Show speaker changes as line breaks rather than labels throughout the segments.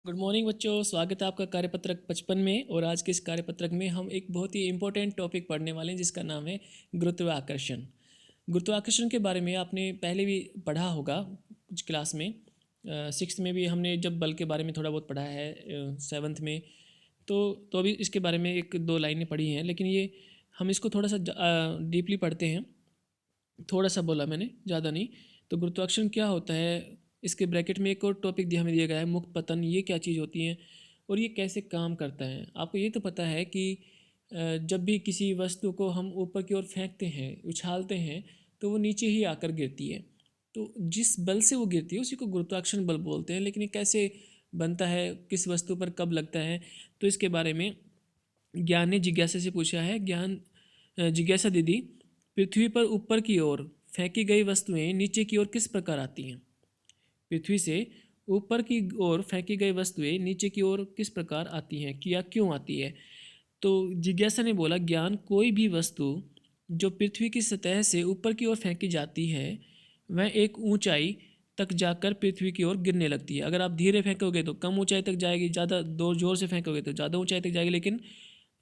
Good morning बच्चों, स्वागत है आपका कार्यपत्रक 55 में। और आज के इस कार्यपत्रक में हम एक बहुत ही इंपॉर्टेंट टॉपिक पढ़ने वाले हैं जिसका नाम है गुरुत्वाकर्षण। गुरुत्वाकर्षण के बारे में आपने पहले भी पढ़ा होगा कुछ क्लास में। सिक्स्थ में भी हमने जब बल के बारे में थोड़ा बहुत पढ़ा है, सेवन्थ में। तो अभी इसके बारे में एक दो लाइनें पढ़ी हैं, लेकिन ये हम इसको थोड़ा सा डीपली पढ़ते हैं। थोड़ा सा बोला मैंने, ज़्यादा नहीं। तो गुरुत्वाकर्षण क्या होता है, इसके ब्रैकेट में एक और टॉपिक हमें दिया गया है, मुक्त पतन। ये क्या चीज़ होती है और ये कैसे काम करता है। आपको ये तो पता है कि जब भी किसी वस्तु को हम ऊपर की ओर फेंकते हैं, उछालते हैं, तो वो नीचे ही आकर गिरती है। तो जिस बल से वो गिरती है उसी को गुरुत्वाकर्षण बल बोलते हैं। लेकिन ये कैसे बनता है, किस वस्तु पर कब लगता है, तो इसके बारे में ज्ञान ने जिज्ञासा से पूछा है। जिज्ञासा दीदी, पृथ्वी पर ऊपर की ओर फेंकी गई वस्तुएं नीचे की ओर किस प्रकार आती हैं। पृथ्वी से ऊपर की ओर फेंकी गई वस्तुएं नीचे की ओर किस प्रकार आती हैं, या क्यों आती है। तो जिज्ञासा ने बोला, ज्ञान, कोई भी वस्तु जो पृथ्वी की सतह से ऊपर की ओर फेंकी जाती है वह एक ऊंचाई तक जाकर पृथ्वी की ओर गिरने लगती है। अगर आप धीरे फेंकोगे तो कम ऊंचाई तक जाएगी, ज़्यादा दो जोर से फेंकोगे तो ज़्यादा ऊंचाई तक जाएगी। लेकिन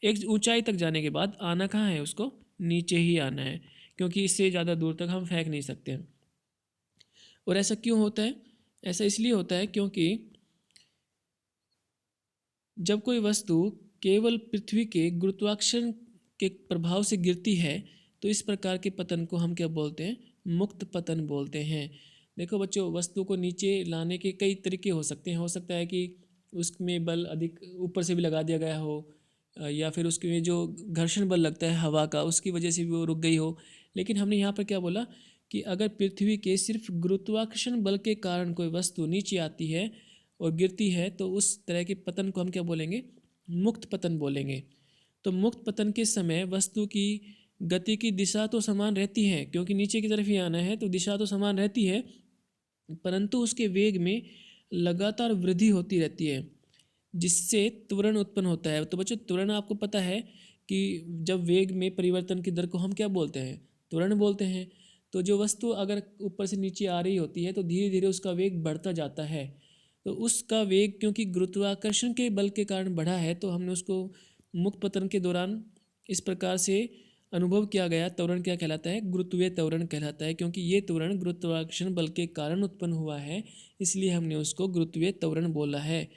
एक ऊंचाई तक जाने के बाद आना कहाँ है, उसको नीचे ही आना है, क्योंकि इससे ज़्यादा दूर तक हम फेंक नहीं सकते। और ऐसा क्यों होता है? ऐसा इसलिए होता है क्योंकि जब कोई वस्तु केवल पृथ्वी के गुरुत्वाकर्षण के प्रभाव से गिरती है तो इस प्रकार के पतन को हम क्या बोलते हैं, मुक्त पतन बोलते हैं। देखो बच्चों, वस्तु को नीचे लाने के कई तरीके हो सकते हैं। हो सकता है कि उसमें बल अधिक ऊपर से भी लगा दिया गया हो, या फिर उसके में जो घर्षण बल लगता है हवा का, उसकी वजह से भी वो रुक गई हो। लेकिन हमने यहाँ पर क्या बोला कि अगर पृथ्वी के सिर्फ गुरुत्वाकर्षण बल के कारण कोई वस्तु नीचे आती है और गिरती है तो उस तरह के पतन को हम क्या बोलेंगे, मुक्त पतन बोलेंगे। तो मुक्त पतन के समय वस्तु की गति की दिशा तो समान रहती है, क्योंकि नीचे की तरफ ही आना है तो दिशा तो समान रहती है, परंतु उसके वेग में लगातार वृद्धि होती रहती है जिससे त्वरण उत्पन्न होता है। तो बच्चों, त्वरण आपको पता है कि जब वेग में परिवर्तन की दर को हम क्या बोलते हैं, त्वरण बोलते हैं। तो जो वस्तु अगर ऊपर से नीचे आ रही होती है तो धीरे धीरे उसका वेग बढ़ता जाता है। तो उसका वेग क्योंकि गुरुत्वाकर्षण के बल के कारण बढ़ा है, तो हमने उसको मुक्त पतन के दौरान इस प्रकार से अनुभव किया गया। त्वरण क्या कहलाता है, गुरुत्वीय त्वरण कहलाता है। क्योंकि ये त्वरण गुरुत्वाकर्षण बल के कारण उत्पन्न हुआ है, इसलिए हमने उसको गुरुत्वीय त्वरण बोला है।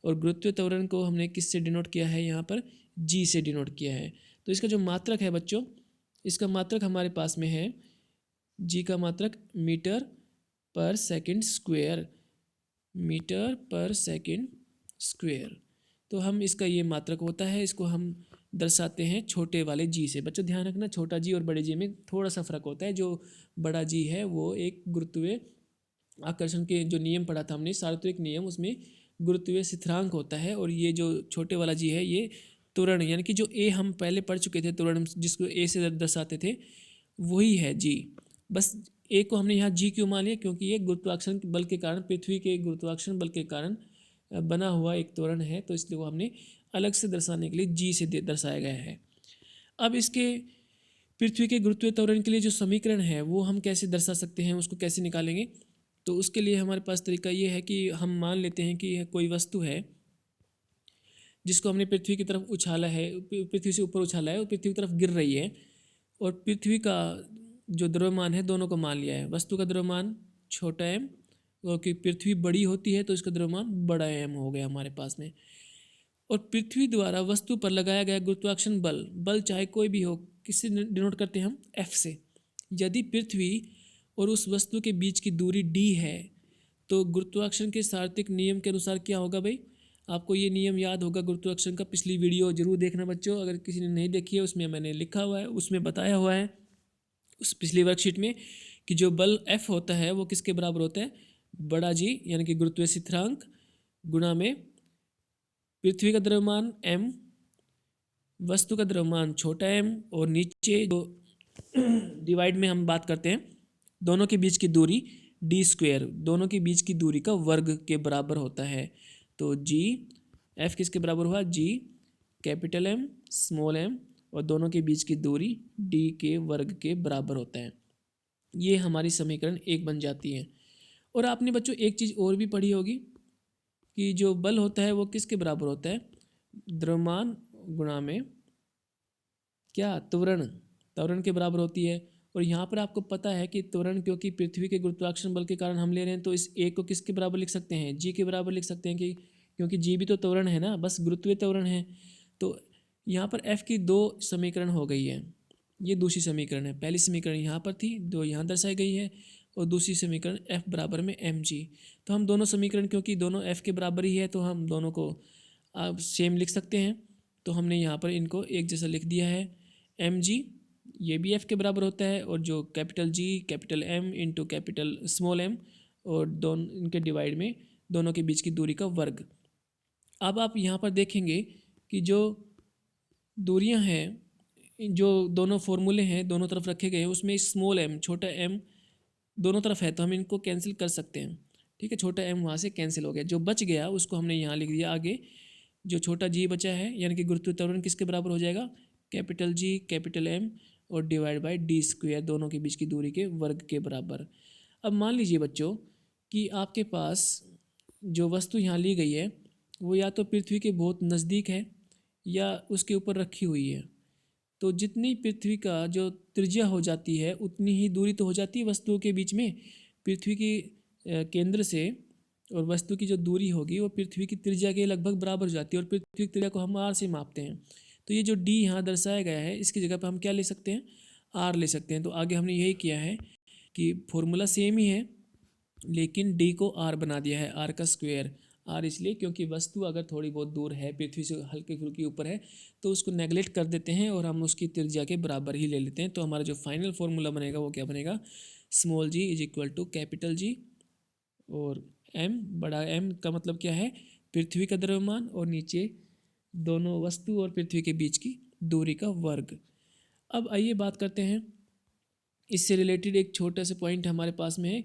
और गुरुत्वीय त्वरण को हमने किससे डिनोट किया है, यहाँ पर जी से डिनोट किया है। तो इसका जो मात्रक है बच्चों, इसका मात्रक हमारे पास में है, जी का मात्रक मीटर पर सेकंड स्क्वायर, मीटर पर सेकंड स्क्वायर। तो हम इसका ये मात्रक होता है, इसको हम दर्शाते हैं छोटे वाले जी से। बच्चों ध्यान रखना, छोटा जी और बड़े जी में थोड़ा सा फर्क होता है। जो बड़ा जी है वो एक गुरुत्वीय आकर्षण के जो नियम पढ़ा था हमने, सार्वत्रिक नियम, उसमें गुरुत्वीय स्थिरांक होता है। और ये जो छोटे वाला जी है ये त्वरण, यानी कि जो ए हम पहले पढ़ चुके थे, त्वरण जिसको ए से दर्शाते थे, वही है जी। बस ए को हमने यहाँ जी क्यों मान लिया, क्योंकि ये गुरुत्वाकर्षण बल के कारण, पृथ्वी के गुरुत्वाकर्षण बल के कारण बना हुआ एक त्वरण है, तो इसलिए वो हमने अलग से दर्शाने के लिए जी से दर्शाया गया है। अब इसके पृथ्वी के गुरुत्वीय त्वरण के लिए जो समीकरण है वो हम कैसे दर्शा सकते हैं, उसको कैसे निकालेंगे। तो उसके लिए हमारे पास तरीका ये है कि हम मान लेते हैं कि कोई वस्तु है जिसको हमने पृथ्वी की तरफ उछाला है, पृथ्वी से ऊपर उछाला है और पृथ्वी की तरफ गिर रही है। और पृथ्वी का जो द्रव्यमान है दोनों को मान लिया है। वस्तु का द्रव्यमान छोटा एम, और कि पृथ्वी बड़ी होती है तो इसका द्रव्यमान बड़ा एम हो गया हमारे पास में। और पृथ्वी द्वारा वस्तु पर लगाया गया गुरुत्वाकर्षण बल, बल चाहे कोई भी हो, किससे डिनोट करते हैं हम, एफ से। यदि पृथ्वी और उस वस्तु के बीच की दूरी डी है तो गुरुत्वाकर्षण के सार्वत्रिक नियम के अनुसार क्या होगा भाई, आपको ये नियम याद होगा गुरुत्वाकर्षण का। पिछली वीडियो जरूर देखना बच्चों, अगर किसी ने नहीं देखी है उसमें मैंने लिखा हुआ है, उसमें बताया हुआ है उस पिछली वर्कशीट में कि जो बल F होता है वो किसके बराबर होता है, बड़ा जी यानी कि गुरुत्वीय स्थिरांक गुणा में पृथ्वी का द्रव्यमान m, वस्तु का द्रव्यमान छोटा m, और नीचे जो डिवाइड में हम बात करते हैं दोनों के बीच की दूरी डी स्क्वेयर, दोनों के बीच की दूरी का वर्ग के बराबर होता है। तो जी एफ किसके बराबर हुआ, जी कैपिटल एम स्मॉल एम, और दोनों के बीच की दूरी डी के वर्ग के बराबर होता है। ये हमारी समीकरण एक बन जाती है। और आपने बच्चों एक चीज़ और भी पढ़ी होगी कि जो बल होता है वो किसके बराबर होता है, द्रव्यमान गुणा में क्या, त्वरण, त्वरण के बराबर होती है। और यहाँ पर आपको पता है कि त्वरण क्योंकि पृथ्वी के गुरुत्वाकर्षण बल के कारण हम ले रहे हैं, तो इस ए को किसके बराबर लिख सकते हैं, जी के बराबर लिख सकते हैं, कि क्योंकि जी भी तो त्वरण है ना, बस गुरुत्वीय त्वरण है। तो यहाँ पर एफ की दो समीकरण हो गई है, ये दूसरी समीकरण है। पहली समीकरण यहाँ पर थी, दो यहाँ दर्शाई गई है, और दूसरी समीकरण एफ बराबर में एम जी। तो हम दोनों समीकरण क्योंकि दोनों एफ के बराबर ही है, तो हम दोनों को अब सेम लिख सकते हैं। तो हमने यहाँ पर इनको एक जैसा लिख दिया है। एम जी ये भी एफ के बराबर होता है, और जो capital G capital M into capital small M, और दोनों इनके डिवाइड में दोनों के बीच की दूरी का वर्ग। अब आप यहाँ पर देखेंगे कि जो दूरियां हैं, जो दोनों फॉर्मूले हैं दोनों तरफ रखे गए हैं, उसमें स्मॉल एम छोटा एम दोनों तरफ है, तो हम इनको कैंसिल कर सकते हैं। ठीक है, छोटा एम वहाँ से कैंसिल हो गया, जो बच गया उसको हमने यहाँ लिख दिया आगे। जो छोटा जी बचा है, यानी कि गुरुत्वीय त्वरण किसके बराबर हो जाएगा, कैपिटल जी कैपिटल एम और डिवाइड बाय डी स्क्वायर, दोनों के बीच की दूरी के वर्ग के बराबर। अब मान लीजिए बच्चों कि आपके पास जो वस्तु यहाँ ली गई है वो या तो पृथ्वी के बहुत नज़दीक है या उसके ऊपर रखी हुई है। तो जितनी पृथ्वी का जो त्रिज्या हो जाती है उतनी ही दूरी तो हो जाती है वस्तुओं के बीच में। पृथ्वी की केंद्र से और वस्तु की जो दूरी होगी वो पृथ्वी की त्रिज्या के लगभग बराबर हो जाती है, और पृथ्वी की त्रिज्या को हम आर से मापते हैं। तो ये जो डी यहाँ दर्शाया गया है इसकी जगह पर हम क्या ले सकते हैं, आर ले सकते हैं। तो आगे हमने यही किया है कि फॉर्मूला सेम ही है, लेकिन डी को आर बना दिया है, आर का स्क्वायर। आर इसलिए क्योंकि वस्तु अगर थोड़ी बहुत दूर है, पृथ्वी से हल्की फुल्की ऊपर है, तो उसको नेगलेक्ट कर देते हैं और हम उसकी त्रिज्या के बराबर ही ले लेते हैं। तो हमारा जो फाइनल फार्मूला बनेगा वो क्या बनेगा, small G is equal to capital G, और एम बड़ा एम का मतलब क्या है, पृथ्वी का द्रव्यमान, और नीचे दोनों वस्तु और पृथ्वी के बीच की दूरी का वर्ग। अब आइए बात करते हैं, इससे रिलेटेड एक छोटा सा पॉइंट हमारे पास में है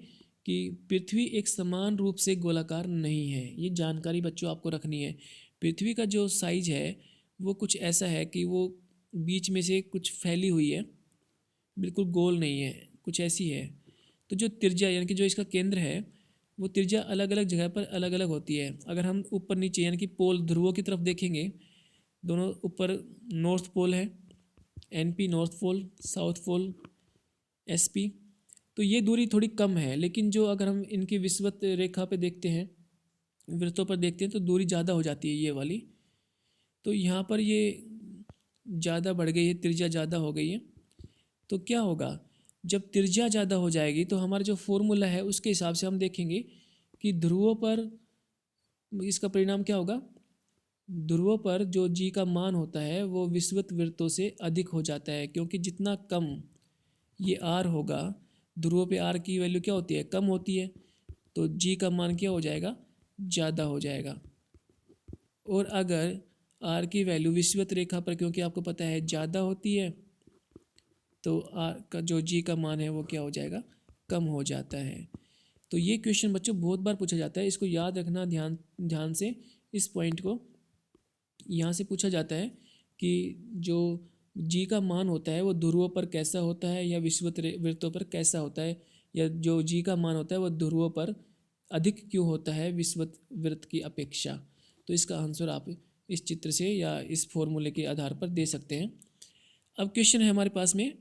कि पृथ्वी एक समान रूप से गोलाकार नहीं है। ये जानकारी बच्चों आपको रखनी है। पृथ्वी का जो साइज है वो कुछ ऐसा है कि वो बीच में से कुछ फैली हुई है, बिल्कुल गोल नहीं है, कुछ ऐसी है। तो जो त्रिज्या यानी कि जो इसका केंद्र है वो त्रिज्या अलग अलग जगह पर अलग अलग होती है। अगर हम ऊपर नीचे यानी कि पोल ध्रुवों की तरफ देखेंगे, दोनों ऊपर नॉर्थ पोल है, NP North Pole, South Pole SP, तो ये दूरी थोड़ी कम है। लेकिन जो अगर हम इनकी विषुवत रेखा पे देखते हैं, वृत्तों पर देखते हैं, तो दूरी ज़्यादा हो जाती है ये वाली। तो यहाँ पर ये ज़्यादा बढ़ गई है, त्रिज्या ज़्यादा हो गई है। तो क्या होगा, जब त्रिज्या ज़्यादा हो जाएगी तो हमारा जो फॉर्मूला है उसके हिसाब से हम देखेंगे कि ध्रुवों पर इसका परिणाम क्या होगा, ध्रुवों पर जो जी का मान होता है वो विषुवत वृत्तों से अधिक हो जाता है, क्योंकि जितना कम ये आर होगा, ध्रुवों पे आर की वैल्यू क्या होती है, कम होती है, तो जी का मान क्या हो जाएगा, ज़्यादा हो जाएगा। और अगर आर की वैल्यू विषुवत रेखा पर क्योंकि आपको पता है ज़्यादा होती है, तो आर का जो जी का मान है वो क्या हो जाएगा, कम हो जाता है। तो ये क्वेश्चन बच्चों बहुत बार पूछा जाता है, इसको याद रखना ध्यान ध्यान से। इस पॉइंट को यहाँ से पूछा जाता है कि जो जी का मान होता है वो ध्रुवों पर कैसा होता है या विषुवत वृत्तों पर कैसा होता है, या जो जी का मान होता है वो ध्रुवों पर अधिक क्यों होता है विषुवत वृत्त की अपेक्षा। तो इसका आंसर आप इस चित्र से या इस फॉर्मूले के आधार पर दे सकते हैं। अब क्वेश्चन है हमारे पास में,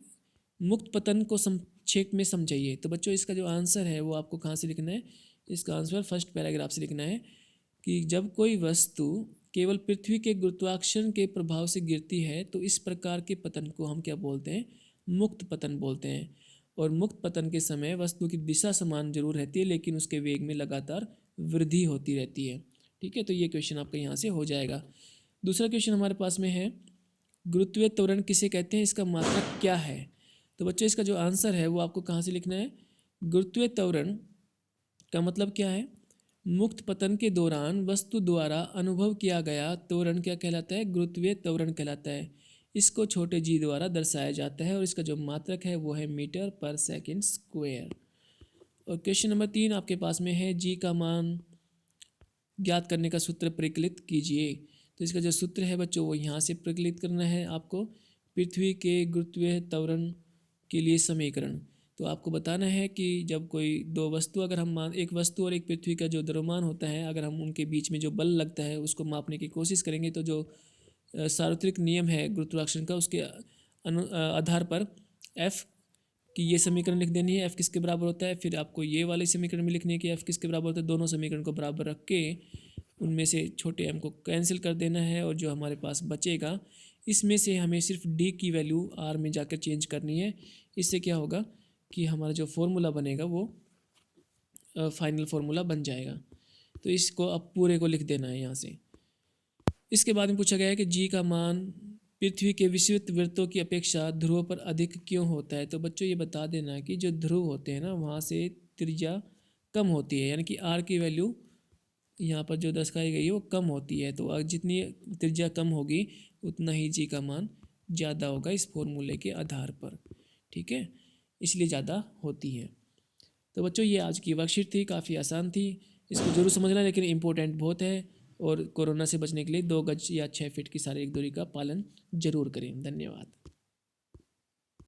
मुक्त पतन को संक्षेप में समझाइए। तो बच्चों इसका जो आंसर है वो आपको कहाँ से लिखना है, इसका आंसर फर्स्ट पैराग्राफ से लिखना है कि जब कोई वस्तु केवल पृथ्वी के गुरुत्वाकर्षण के प्रभाव से गिरती है तो इस प्रकार के पतन को हम क्या बोलते हैं, मुक्त पतन बोलते हैं। और मुक्त पतन के समय वस्तु की दिशा समान जरूर रहती है, लेकिन उसके वेग में लगातार वृद्धि होती रहती है। ठीक है, तो ये क्वेश्चन आपका यहाँ से हो जाएगा। दूसरा क्वेश्चन हमारे पास में है, गुरुत्वीय त्वरण किसे कहते हैं, इसका मात्रक क्या है। तो बच्चों इसका जो आंसर है वो आपको कहाँ से लिखना है, गुरुत्वीय त्वरण का मतलब क्या है, मुक्त पतन के दौरान वस्तु द्वारा अनुभव किया गया त्वरण क्या कहलाता है, गुरुत्वीय त्वरण कहलाता है। इसको छोटे जी द्वारा दर्शाया जाता है और इसका जो मात्रक है वो है मीटर पर सेकंड स्क्वायर। और क्वेश्चन नंबर 3 आपके पास में है, जी का मान ज्ञात करने का सूत्र प्रकलित कीजिए। तो इसका जो सूत्र है बच्चों वो यहाँ से प्रकलित करना है आपको, पृथ्वी के गुरुत्वीय त्वरण के लिए समीकरण। तो आपको बताना है कि जब कोई दो वस्तु अगर हम मान एक वस्तु और एक पृथ्वी का जो द्रव्यमान होता है, अगर हम उनके बीच में जो बल लगता है उसको मापने की कोशिश करेंगे, तो जो सार्वत्रिक नियम है गुरुत्वाकर्षण का, उसके आधार पर एफ कि ये समीकरण लिख देनी है, एफ किसके बराबर होता है। फिर आपको ये वाले समीकरण में लिखनी है कि एफ किसके बराबर होता है। दोनों समीकरण को बराबर रख के उनमें से छोटे एम को कैंसिल कर देना है, और जो हमारे पास बचेगा इसमें से हमें सिर्फ डी की वैल्यू आर में जाकर चेंज करनी है। इससे क्या होगा कि हमारा जो फॉर्मूला बनेगा वो फाइनल फार्मूला बन जाएगा। तो इसको अब पूरे को लिख देना है यहाँ से। इसके बाद में पूछा गया है कि जी का मान पृथ्वी के विषुवत वृत्तों की अपेक्षा ध्रुव पर अधिक क्यों होता है। तो बच्चों ये बता देना कि जो ध्रुव होते हैं ना, वहाँ से त्रिज्या कम होती है, यानी कि आर की वैल्यू यहाँ पर जो दर्शाई गई है वो कम होती है। तो जितनी त्रिज्या कम होगी उतना ही जी का मान ज़्यादा होगा इस फॉर्मूले के आधार पर, ठीक है, इसलिए ज़्यादा होती है। तो बच्चों ये आज की वर्कशीट थी, काफ़ी आसान थी, इसको जरूर समझना, लेकिन इम्पोर्टेंट बहुत है। और कोरोना से बचने के लिए 2 गज या 6 फीट की शारीरिक दूरी का पालन जरूर करें। धन्यवाद।